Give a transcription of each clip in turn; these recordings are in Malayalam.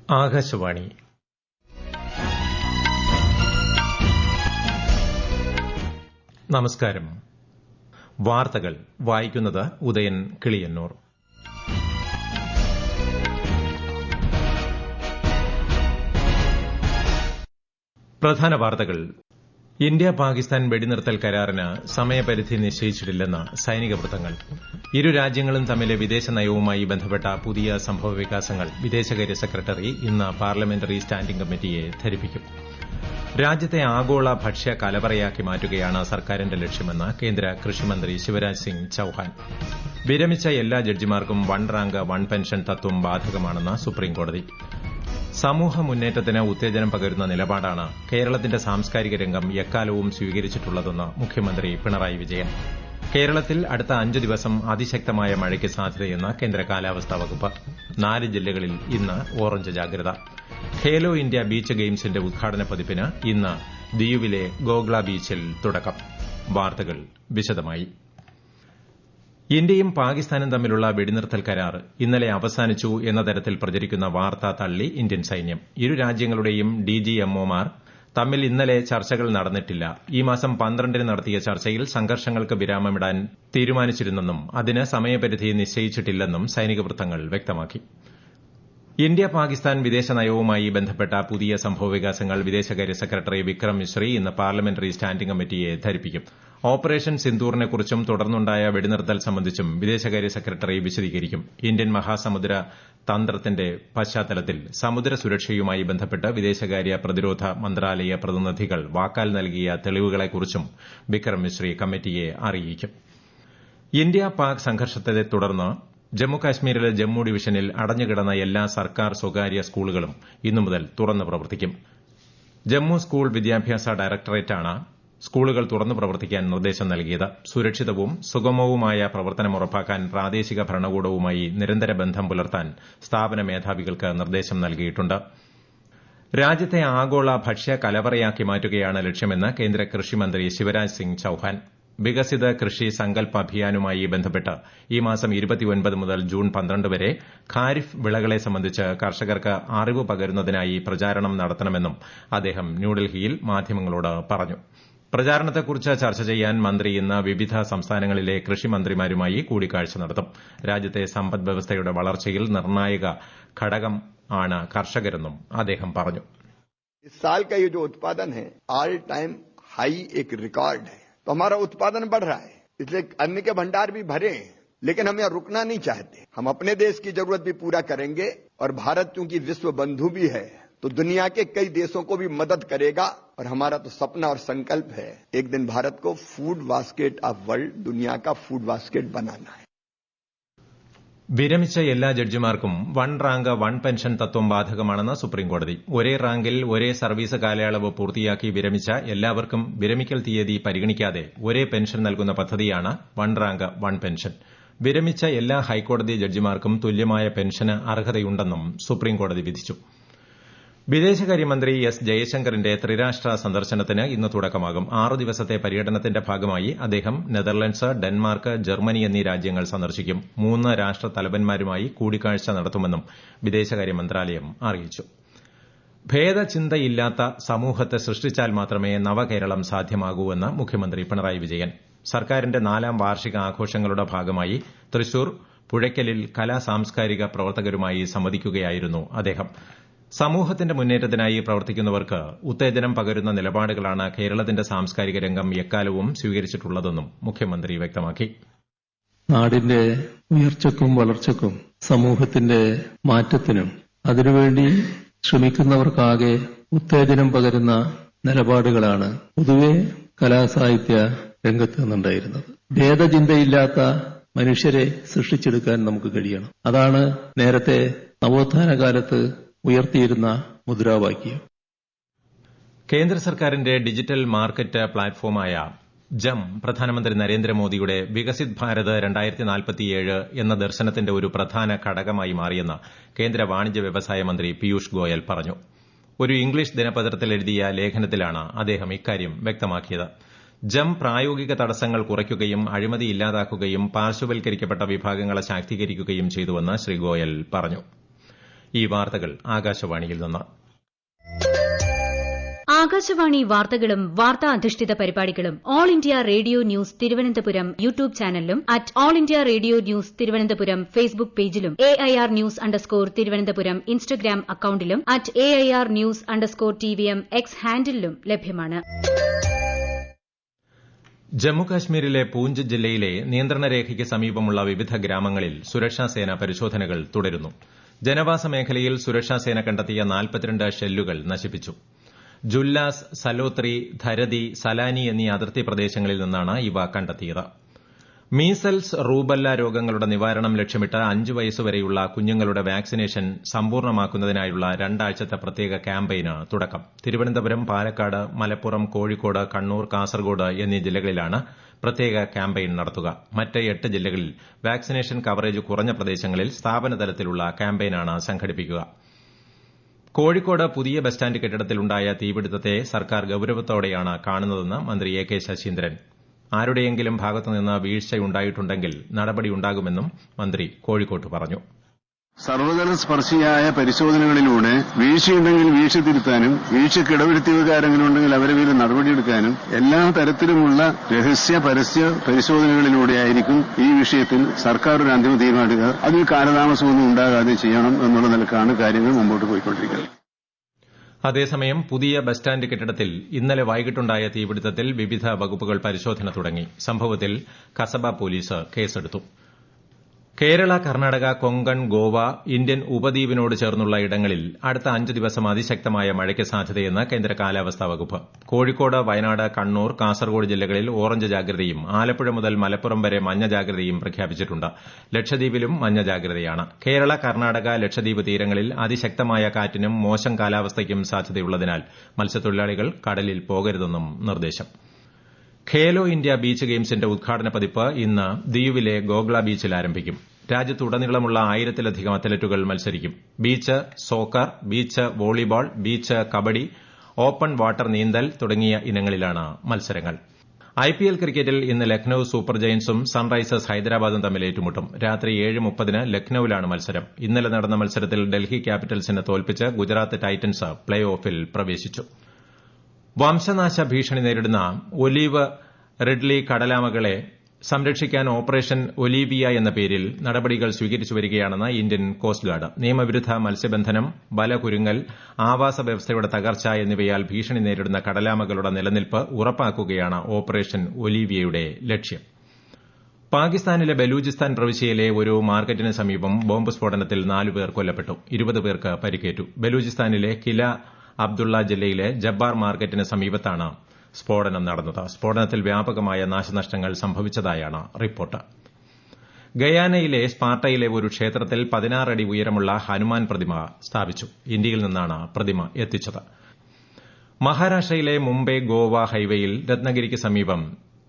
ആകാശവാണി. നമസ്കാരം. വാർത്തകൾ വായിക്കുന്നത് ഉദയൻ കിളിയന്നൂർ. പ്രധാന വാർത്തകൾ. ഇന്ത്യ പാകിസ്ഥാൻ വെടിനിർത്തൽ കരാറിന് സമയപരിധി നിശ്ചയിച്ചിട്ടില്ലെന്ന് സൈനിക വൃത്തങ്ങൾ. ഇരു രാജ്യങ്ങളും തമ്മിലെ വിദേശ നയവുമായി ബന്ധപ്പെട്ട പുതിയ സംഭവവികാസങ്ങൾ വിദേശകാര്യ സെക്രട്ടറി ഇന്ന് പാർലമെന്ററി സ്റ്റാൻഡിംഗ് കമ്മിറ്റിയെ ധരിപ്പിക്കും. രാജ്യത്തെ ആഗോള ഭക്ഷ്യ കലവറയാക്കി മാറ്റുകയാണ് സർക്കാരിന്റെ ലക്ഷ്യമെന്ന് കേന്ദ്ര കൃഷിമന്ത്രി ശിവരാജ് സിംഗ് ചൌഹാൻ. വിരമിച്ച എല്ലാ ജഡ്ജിമാർക്കും വൺ റാങ്ക് വൺ പെൻഷൻ തത്വം ബാധകമാണെന്ന് സുപ്രീംകോടതി. സമൂഹ മുന്നേറ്റത്തിന് ഉത്തേജനം പകരുന്ന നിലപാടാണ് കേരളത്തിന്റെ സാംസ്കാരിക രംഗം എക്കാലവും സ്വീകരിച്ചിട്ടുള്ളതെന്ന് മുഖ്യമന്ത്രി പിണറായി വിജയൻ. കേരളത്തിൽ അടുത്ത 5 ദിവസം അതിശക്തമായ മഴയ്ക്ക് സാധ്യതയെന്ന് കേന്ദ്ര കാലാവസ്ഥാ വകുപ്പ്. 4 ജില്ലകളിൽ ഇന്ന് ഓറഞ്ച് ജാഗ്രത. ഖേലോ ഇന്ത്യ ബീച്ച് ഗെയിംസിന്റെ ഉദ്ഘാടന പതിപ്പിന് ഇന്ന് ദിയുവിലെ ഗോഗ്ല ബീച്ചിൽ തുടക്കം. വാർത്തകൾ വിശദമായി. ഇന്ത്യയും പാകിസ്ഥാനും തമ്മിലുള്ള വെടിനിർത്തൽ കരാർ ഇന്നലെ അവസാനിച്ചു എന്ന തരത്തിൽ പ്രചരിക്കുന്ന വാർത്ത തള്ളി ഇന്ത്യൻ സൈന്യം. ഇരു രാജ്യങ്ങളുടെയും ഡിജിഎംഒമാർ തമ്മിൽ ഇന്നലെ ചർച്ചകൾ നടന്നിട്ടില്ല. ഈ മാസം 12-ന് നടത്തിയ ചർച്ചയിൽ സംഘർഷങ്ങൾക്ക് വിരാമമിടാൻ തീരുമാനിച്ചിരുന്നെന്നും അതിന് സമയപരിധി നിശ്ചയിച്ചിട്ടില്ലെന്നും സൈനിക വൃത്തങ്ങൾ വ്യക്തമാക്കി. ഇന്ത്യ പാകിസ്ഥാൻ വിദേശ നയവുമായി ബന്ധപ്പെട്ട പുതിയ സംഭവവികാസങ്ങൾ വിദേശകാര്യ സെക്രട്ടറി വിക്രം മിശ്രി ഇന്ന് പാർലമെന്ററി സ്റ്റാൻഡിംഗ് കമ്മിറ്റിയെ ധരിപ്പിക്കും. ഓപ്പറേഷൻ സിന്ദൂറിനെക്കുറിച്ചും തുടർന്നുണ്ടായ വെടിനിർത്തൽ സംബന്ധിച്ചും വിദേശകാര്യ സെക്രട്ടറി വിശദീകരിക്കും. ഇന്ത്യൻ മഹാസമുദ്ര തന്ത്രത്തിന്റെ പശ്ചാത്തലത്തിൽ സമുദ്ര സുരക്ഷയുമായി ബന്ധപ്പെട്ട് വിദേശകാര്യ പ്രതിരോധ മന്ത്രാലയ പ്രതിനിധികൾ വാക്കാൽ നൽകിയ തെളിവുകളെക്കുറിച്ചും വിക്രം മിശ്രി കമ്മിറ്റിയെ അറിയിക്കും. ഇന്ത്യ പാക് സംഘർഷത്തെ തുടർന്ന് ജമ്മുകാശ്മീരിലെ ജമ്മു ഡിവിഷനിൽ അടഞ്ഞുകിടന്ന എല്ലാ സർക്കാർ സ്വകാര്യ സ്കൂളുകളും ഇന്നു മുതൽ തുറന്നു പ്രവർത്തിക്കും. ജമ്മു സ്കൂൾ വിദ്യാഭ്യാസ ഡയറക്ടറേറ്റാണ് സ്കൂളുകൾ തുറന്നു പ്രവർത്തിക്കാൻ നിർദ്ദേശം നൽകിയത്. സുരക്ഷിതവും സുഗമവുമായ പ്രവർത്തനം ഉറപ്പാക്കാൻ പ്രാദേശിക ഭരണകൂടവുമായി നിരന്തര ബന്ധം പുലർത്താൻ സ്ഥാപന മേധാവികൾക്ക് നിർദ്ദേശം നൽകിയിട്ടുണ്ട്. രാജ്യത്തെ ആഗോള ഭക്ഷ്യ കലവറയാക്കി മാറ്റുകയാണ് ലക്ഷ്യമെന്ന് കേന്ദ്ര കൃഷിമന്ത്രി ശിവരാജ് സിംഗ് ചൌഹാൻ. വികസിത കൃഷി സങ്കൽപ് അഭിയാനുമായി ബന്ധപ്പെട്ട് ഈ മാസം 29 മുതൽ ജൂൺ 12 വരെ ഖാരിഫ് വിളകളെ സംബന്ധിച്ച് കർഷകർക്ക് അറിവ് പകരുന്നതിനായി പ്രചാരണം നടത്തണമെന്നും അദ്ദേഹം ന്യൂഡൽഹിയിൽ മാധ്യമങ്ങളോട് പറഞ്ഞു. പ്രചാരണത്തെക്കുറിച്ച് ചർച്ച ചെയ്യാൻ മന്ത്രി ഇന്ന് വിവിധ സംസ്ഥാനങ്ങളിലെ കൃഷിമന്ത്രിമാരുമായി കൂടിക്കാഴ്ച നടത്തും. രാജ്യത്തെ സമ്പദ് വ്യവസ്ഥയുടെ വളർച്ചയിൽ നിർണായക ഘടകം ആണ് കർഷകരെന്നും അദ്ദേഹം പറഞ്ഞു. इस साल का ये जो उत्पादन है ऑल टाइम हाई एक रिकॉर्ड है, तो हमारा उत्पादन बढ़ रहा है, इसलिए अन्न के भंडार भी भरे हैं, लेकिन हम यहाँ रुकना नहीं चाहते. हम अपने देश की जरूरत भी पूरा करेंगे और भारत चूंकि विश्व बंधु भी है तो दुनिया के कई देशों को भी मदद करेगा. और हमारा तो सपना और संकल्प है एक दिन भारत को फूड बास्केट ऑफ वर्ल्ड, दुनिया का फूड बास्केट बनाना है. വിരമിച്ച എല്ലാ ജഡ്ജിമാർക്കും വൺ റാങ്ക് വൺ പെൻഷൻ തത്വം ബാധകമാണെന്ന് സുപ്രീംകോടതി. ഒരേ റാങ്കിൽ ഒരേ സർവീസ് കാലയളവ് പൂർത്തിയാക്കി വിരമിച്ച എല്ലാവർക്കും വിരമിക്കൽ തീയതി പരിഗണിക്കാതെ ഒരേ പെൻഷൻ നൽകുന്ന പദ്ധതിയാണ് വൺ റാങ്ക് വൺ പെൻഷൻ. വിരമിച്ച എല്ലാ ഹൈക്കോടതി ജഡ്ജിമാർക്കും തുല്യമായ പെൻഷന് അർഹതയുണ്ടെന്നും സുപ്രീംകോടതി വിധിച്ചു. വിദേശകാര്യമന്ത്രി എസ് ജയശങ്കറിന്റെ ത്രിരാഷ്ട്ര സന്ദർശനത്തിന് ഇന്ന് തുടക്കമാകും. 6 ദിവസത്തെ പര്യടനത്തിന്റെ ഭാഗമായി അദ്ദേഹം നെതർലൻഡ്സ്, ഡെൻമാർക്ക്, ജർമ്മനി എന്നീ രാജ്യങ്ങൾ സന്ദർശിക്കും. 3 രാഷ്ട്ര തലവന്മാരുമായി കൂടിക്കാഴ്ച നടത്തുമെന്നും വിദേശകാര്യ മന്ത്രാലയം അറിയിച്ചു. ഭേദചിന്തയില്ലാത്ത സമൂഹത്തെ സൃഷ്ടിച്ചാൽ മാത്രമേ നവകേരളം സാധ്യമാകൂവെന്ന് മുഖ്യമന്ത്രി പിണറായി വിജയൻ. സർക്കാരിന്റെ 4ാം വാർഷിക ആഘോഷങ്ങളുടെ ഭാഗമായി തൃശൂർ പുഴയ്ക്കലിൽ കലാ സാംസ്കാരിക പ്രവർത്തകരുമായി സംവദിക്കുകയായിരുന്നു അദ്ദേഹം. സമൂഹത്തിന്റെ മുന്നേറ്റത്തിനായി പ്രവർത്തിക്കുന്നവർക്ക് ഉത്തേജനം പകരുന്ന നിലപാടുകളാണ് കേരളത്തിന്റെ സാംസ്കാരിക രംഗം എക്കാലവും സ്വീകരിച്ചിട്ടുള്ളതെന്നും മുഖ്യമന്ത്രി വ്യക്തമാക്കി. നാടിന്റെ ഉയർച്ചയ്ക്കും വളർച്ചയ്ക്കും സമൂഹത്തിന്റെ മാറ്റത്തിനും അതിനുവേണ്ടി ശ്രമിക്കുന്നവർക്കാകെ ഉത്തേജനം പകരുന്ന നിലപാടുകളാണ് പൊതുവെ കലാസാഹിത്യ രംഗത്ത് നിന്നുണ്ടായിരുന്നത്. ഭേദചിന്തയില്ലാത്ത മനുഷ്യരെ സൃഷ്ടിച്ചെടുക്കാൻ നമുക്ക് കഴിയണം. അതാണ് നേരത്തെ നവോത്ഥാന കാലത്ത് ഉയർത്തിയിരുന്ന മുദ്രാവാക്യം. കേന്ദ്ര സർക്കാരിന്റെ ഡിജിറ്റൽ മാർക്കറ്റ് പ്ലാറ്റ്ഫോമായ ജം പ്രധാനമന്ത്രി നരേന്ദ്രമോദിയുടെ വികസിത് ഭാരത് 2047 എന്ന ദർശനത്തിന്റെ ഒരു പ്രധാന ഘടകമായി മാറിയെന്ന് കേന്ദ്ര വാണിജ്യ വ്യവസായ മന്ത്രി പീയൂഷ് ഗോയൽ പറഞ്ഞു. ഒരു ഇംഗ്ലീഷ് ദിനപത്രത്തിൽ എഴുതിയ ലേഖനത്തിലാണ് അദ്ദേഹം ഇക്കാര്യം വ്യക്തമാക്കിയത്. ജം പ്രായോഗിക തടസ്സങ്ങൾ കുറയ്ക്കുകയും അഴിമതി ഇല്ലാതാക്കുകയും പാർശ്വവൽക്കരിക്കപ്പെട്ട വിഭാഗങ്ങളെ ശാക്തീകരിക്കുകയും ചെയ്തുവെന്ന് ശ്രീ ഗോയൽ പറഞ്ഞു. ഈ വാർത്തകൾ ആകാശവാണിയിൽ നിന്ന്. ആകാശവാണി വാർത്തകളും വാർത്താ അധിഷ്ഠിത പരിപാടികളും all India radio news Thiruvananthapuram YouTube ചാനലിലും at all India radio news Thiruvananthapuram Facebook പേജിലും AIR ന്യൂസ് _ ഇൻസ്റ്റഗ്രാം അക്കൌണ്ടിലും അറ്റ് AIR ന്യൂസ് _ എക്സ് ഹാൻഡിലും ലഭ്യമാണ്. ജമ്മുകാശ്മീരിലെ പൂഞ്ച് ജില്ലയിലെ നിയന്ത്രണ രേഖയ്ക്ക് സമീപമുള്ള വിവിധ ഗ്രാമങ്ങളിൽ സുരക്ഷാസേന പരിശോധനകൾ തുടരുന്നു. ജനവാസ മേഖലയിൽ സുരക്ഷാസേന കണ്ടെത്തിയ 42 ഷെല്ലുകൾ നശിപ്പിച്ചു. ജുല്ലാസ്, സലോത്രി, ധരതി, സലാനി എന്നീ അതിർത്തി പ്രദേശങ്ങളിൽ നിന്നാണ് ഇവ കണ്ടെത്തിയത്. മീസൽസ്, റൂബല്ല രോഗങ്ങളുടെ നിവാരണം ലക്ഷ്യമിട്ട് 5 വയസ്സുവരെയുള്ള കുഞ്ഞുങ്ങളുടെ വാക്സിനേഷൻ സമ്പൂർണ്ണമാക്കുന്നതിനായുള്ള 2 ആഴ്ചത്തെ പ്രത്യേക ക്യാമ്പയിന് തുടക്കം. തിരുവനന്തപുരം, പാലക്കാട്, മലപ്പുറം, കോഴിക്കോട്, കണ്ണൂർ, കാസർഗോഡ് എന്നീ ജില്ലകളിലാണ് പ്രത്യേക ക്യാമ്പയിൻ നടത്തുക. മറ്റ് 8 ജില്ലകളിൽ വാക്സിനേഷൻ കവറേജ് കുറഞ്ഞ പ്രദേശങ്ങളിൽ സ്ഥാപനതലത്തിലുള്ള ക്യാമ്പയിനാണ് സംഘടിപ്പിക്കുക. കോഴിക്കോട് പുതിയ ബസ് സ്റ്റാൻഡ് കെട്ടിടത്തിലുണ്ടായ തീപിടുത്തത്തെ സർക്കാർ ഗൌരവത്തോടെയാണ് കാണുന്നതെന്ന് മന്ത്രി A.K. ശശീന്ദ്രൻ. ആരുടെയെങ്കിലും ഭാഗത്തുനിന്ന് വീഴ്ചയുണ്ടായിട്ടുണ്ടെങ്കിൽ നടപടിയുണ്ടാകുമെന്നും മന്ത്രി കോഴിക്കോട്ട് പറഞ്ഞു. സർവതല സ്പർശിയായ പരിശോധനകളിലൂടെ വീഴ്ചയുണ്ടെങ്കിൽ വീഴ്ച തിരുത്താനും വീഴ്ചയ്ക്ക് ഇടവരുത്തിയവരാരെങ്കിലും ഉണ്ടെങ്കിൽ അവരെ പേരിൽ നടപടിയെടുക്കാനും എല്ലാ തരത്തിലുമുള്ള രഹസ്യ പരസ്യ പരിശോധനകളിലൂടെയായിരിക്കും ഈ വിഷയത്തിൽ സർക്കാർ ഒരു അന്തിമ തീരുമാനിക്കുക. അതിൽ കാലതാമസമൊന്നും ഉണ്ടാകാതെ ചെയ്യണം എന്നുള്ള നിലക്കാണ് കാര്യങ്ങൾ മുമ്പോട്ട് പോയിക്കൊണ്ടിരിക്കുന്നത്. അതേസമയം പുതിയ ബസ് സ്റ്റാൻഡ് കെട്ടിടത്തിൽ ഇന്നലെ വൈകിട്ടുണ്ടായ തീപിടുത്തത്തിൽ വിവിധ വകുപ്പുകൾ പരിശോധന തുടങ്ങി. സംഭവത്തിൽ കസബ പോലീസ് കേസെടുത്തു. കേരള, കർണാടക, കൊങ്കൺ, ഗോവ, ഇന്ത്യൻ ഉപദ്വീപിനോട് ചേർന്നുള്ള ഇടങ്ങളിൽ അടുത്ത 5 ദിവസം അതിശക്തമായ മഴയ്ക്ക് സാധ്യതയെന്ന് കേന്ദ്ര കാലാവസ്ഥാ വകുപ്പ്. കോഴിക്കോട്, വയനാട്, കണ്ണൂർ, കാസർഗോഡ് ജില്ലകളിൽ ഓറഞ്ച് ജാഗ്രതയും ആലപ്പുഴ മുതൽ മലപ്പുറം വരെ മഞ്ഞ ജാഗ്രതയും പ്രഖ്യാപിച്ചിട്ടുണ്ട്. ലക്ഷദ്വീപിലും മഞ്ഞ ജാഗ്രതയാണ്. കേരള, കർണാടക, ലക്ഷദ്വീപ് തീരങ്ങളിൽ അതിശക്തമായ കാറ്റിനും മോശം കാലാവസ്ഥയ്ക്കും സാധ്യതയുള്ളതിനാൽ മത്സ്യത്തൊഴിലാളികൾ കടലിൽ പോകരുതെന്നും നിർദ്ദേശം. ഖേലോ ഇന്ത്യ ബീച്ച് ഗെയിംസിന്റെ ഉദ്ഘാടന പതിപ്പ് ഇന്ന് ദിയുവിലെ ഗോഗ്ല ബീച്ചിൽ ആരംഭിക്കും. രാജ്യത്തുടനീളമുള്ള 1000-ലധികം അത്ലറ്റുകൾ മത്സരിക്കും. Beach soccer, beach volleyball, beach kabaddi, open water നീന്തൽ തുടങ്ങിയ ഇനങ്ങളിലാണ് മത്സരങ്ങൾ. IPL ക്രിക്കറ്റിൽ ഇന്ന് ലക്നൌ സൂപ്പർ ജയന്റ്സും സൺറൈസേഴ്സ് ഹൈദരാബാദും തമ്മിൽ ഏറ്റുമുട്ടും. രാത്രി 7:30-ന് ലക്നൌവിലാണ് മത്സരം. ഇന്നലെ നടന്ന മത്സരത്തിൽ ഡൽഹി ക്യാപിറ്റൽസിനെ തോൽപ്പിച്ച് ഗുജറാത്ത് ടൈറ്റൻസ് പ്ലേ ഓഫിൽ പ്രവേശിച്ചു. വംശനാശ ഭീഷണി നേരിടുന്ന ഒലീവ് റിഡ്ലി കടലാമകളെ സംരക്ഷിക്കാൻ ഓപ്പറേഷൻ ഒലീവിയ എന്ന പേരിൽ നടപടികൾ സ്വീകരിച്ചു വരികയാണെന്ന് ഇന്ത്യൻ കോസ്റ്റ് ഗാർഡ്. നിയമവിരുദ്ധ മത്സ്യബന്ധനം, ബലകുരുങ്ങൽ, ആവാസ വ്യവസ്ഥയുടെ തകർച്ച എന്നിവയാൽ ഭീഷണി നേരിടുന്ന കടലാമകളുടെ നിലനിൽപ്പ് ഉറപ്പാക്കുകയാണ് ഓപ്പറേഷൻ ഒലീവിയയുടെ ലക്ഷ്യം. പാകിസ്ഥാനിലെ ബലൂചിസ്ഥാൻ പ്രവിശ്യയിലെ ഒരു മാർക്കറ്റിന് സമീപം ബോംബ് സ്ഫോടനത്തിൽ 4 പേർ കൊല്ലപ്പെട്ടു. 20 പേർക്ക് പരിക്കേറ്റു. ബലൂചിസ്ഥാനിലെ കില അബ്ദുള്ള ജില്ലയിലെ ജബ്ബാർ മാർക്കറ്റിന് സമീപത്താണ് സ്ഫോടനം നടന്നത്. സ്ഫോടനത്തിൽ വ്യാപകമായ നാശനഷ്ടങ്ങൾ സംഭവിച്ചതായാണ് റിപ്പോർട്ട്. ഗയാനയിലെ സ്പാർട്ടയിലെ ഒരു ക്ഷേത്രത്തിൽ 16 അടി ഉയരമുള്ള ഹനുമാൻ പ്രതിമ സ്ഥാപിച്ചു. ഇന്ത്യയിൽ നിന്നാണ് പ്രതിമ എത്തിച്ചത്. മഹാരാഷ്ട്രയിലെ മുംബൈ ഗോവ ഹൈവേയിൽ രത്നഗിരിക്ക് സമീപം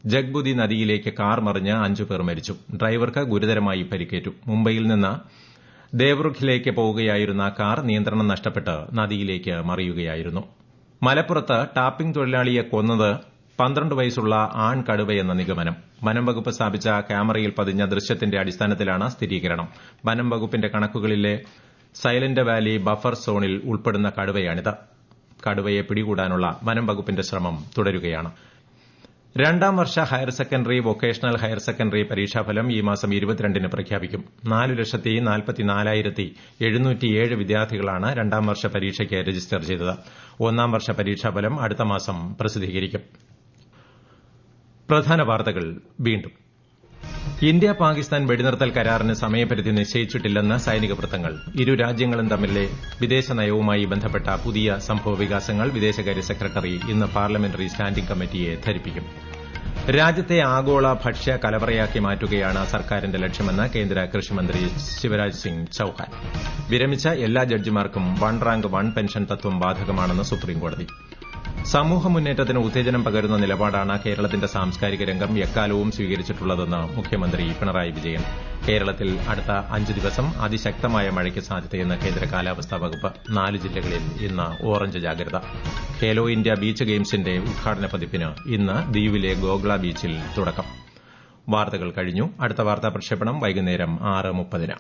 ജഗ്ബുദി നദിയിലേക്ക് കാർ മറിഞ്ഞ് 5 പേർ മരിച്ചു. ഡ്രൈവർക്ക് ഗുരുതരമായി പരിക്കേറ്റു. മുംബൈയിൽ നിന്ന് ദേവ്രുഖിലേക്ക് പോവുകയായിരുന്ന കാർ നിയന്ത്രണം നഷ്ടപ്പെട്ട് നദിയിലേക്ക് മറിയുകയായിരുന്നു. മലപ്പുറത്ത് ടാപ്പിംഗ് തൊഴിലാളിയെ കൊന്നത് 12 വയസ്സുള്ള ആൺ കടുവയെന്ന നിഗമനം. വനം വകുപ്പ് സ്ഥാപിച്ച ക്യാമറയിൽ പതിഞ്ഞ ദൃശ്യത്തിന്റെ അടിസ്ഥാനത്തിലാണ് സ്ഥിരീകരണം. വനം വകുപ്പിന്റെ കണക്കുകളിലെ സൈലന്റ് വാലി ബഫർ സോണിൽ ഉൾപ്പെടുന്ന കടുവയാണിത്. കടുവയെ പിടികൂടാനുള്ള വനം വകുപ്പിന്റെ ശ്രമം തുടരുകയാണ്. 2ാം വർഷ higher secondary, vocational higher secondary പരീക്ഷാഫലം ഈ മാസം 22-ന് പ്രഖ്യാപിക്കും. 4,44,707 വിദ്യാർത്ഥികളാണ് 2ാം വർഷ പരീക്ഷയ്ക്ക് രജിസ്റ്റർ ചെയ്തത്. 1ാം വർഷ പരീക്ഷാഫലം അടുത്ത മാസം പ്രസിദ്ധീകരിക്കും. പ്രധാന വാർത്തകൾ വീണ്ടും. ഇന്ത്യ പാകിസ്ഥാൻ വെടിനിർത്തൽ കരാറിന് സമയപരിധി നിശ്ചയിച്ചിട്ടില്ലെന്ന് സൈനിക വൃത്തങ്ങൾ. ഇരു രാജ്യങ്ങളും തമ്മിലെ വിദേശ നയവുമായി ബന്ധപ്പെട്ട പുതിയ സംഭവവികാസങ്ങൾ വിദേശകാര്യ സെക്രട്ടറി ഇന്ന് പാർലമെന്ററി സ്റ്റാൻഡിംഗ് കമ്മിറ്റിയെ ധരിപ്പിക്കും. രാജ്യത്തെ ആഗോള ഭക്ഷ്യ കലവറയാക്കി മാറ്റുകയാണ് സർക്കാരിന്റെ ലക്ഷ്യമെന്ന് കേന്ദ്ര കൃഷിമന്ത്രി ശിവരാജ് സിംഗ് ചൌഹാൻ. വിരമിച്ച എല്ലാ ജഡ്ജിമാർക്കും 1 റാങ്ക് 1 പെൻഷൻ തത്വം ബാധകമാണെന്ന് സുപ്രീംകോടതി. സമൂഹ മുന്നേറ്റത്തിന് ഉത്തേജനം പകരുന്ന നിലപാടാണ് കേരളത്തിന്റെ സാംസ്കാരിക രംഗം എക്കാലവും സ്വീകരിച്ചിട്ടുള്ളതെന്ന് മുഖ്യമന്ത്രി പിണറായി വിജയൻ. കേരളത്തിൽ അടുത്ത 5 ദിവസം അതിശക്തമായ മഴയ്ക്ക് സാധ്യതയെന്ന് കേന്ദ്ര കാലാവസ്ഥാ വകുപ്പ്. 4 ജില്ലകളിൽ ഇന്ന് ഓറഞ്ച് ജാഗ്രത. ഖേലോ ഇന്ത്യ ബീച്ച് ഗെയിംസിന്റെ ഉദ്ഘാടന പതിപ്പിന് ഇന്ന് ദിയുവിലെ ഗോഗ്ല ബീച്ചിൽ തുടക്കം. വാർത്തകൾ കഴിഞ്ഞു. അടുത്ത വാർത്താ പ്രക്ഷേപണം വൈകുന്നേരം 6:30-ന്.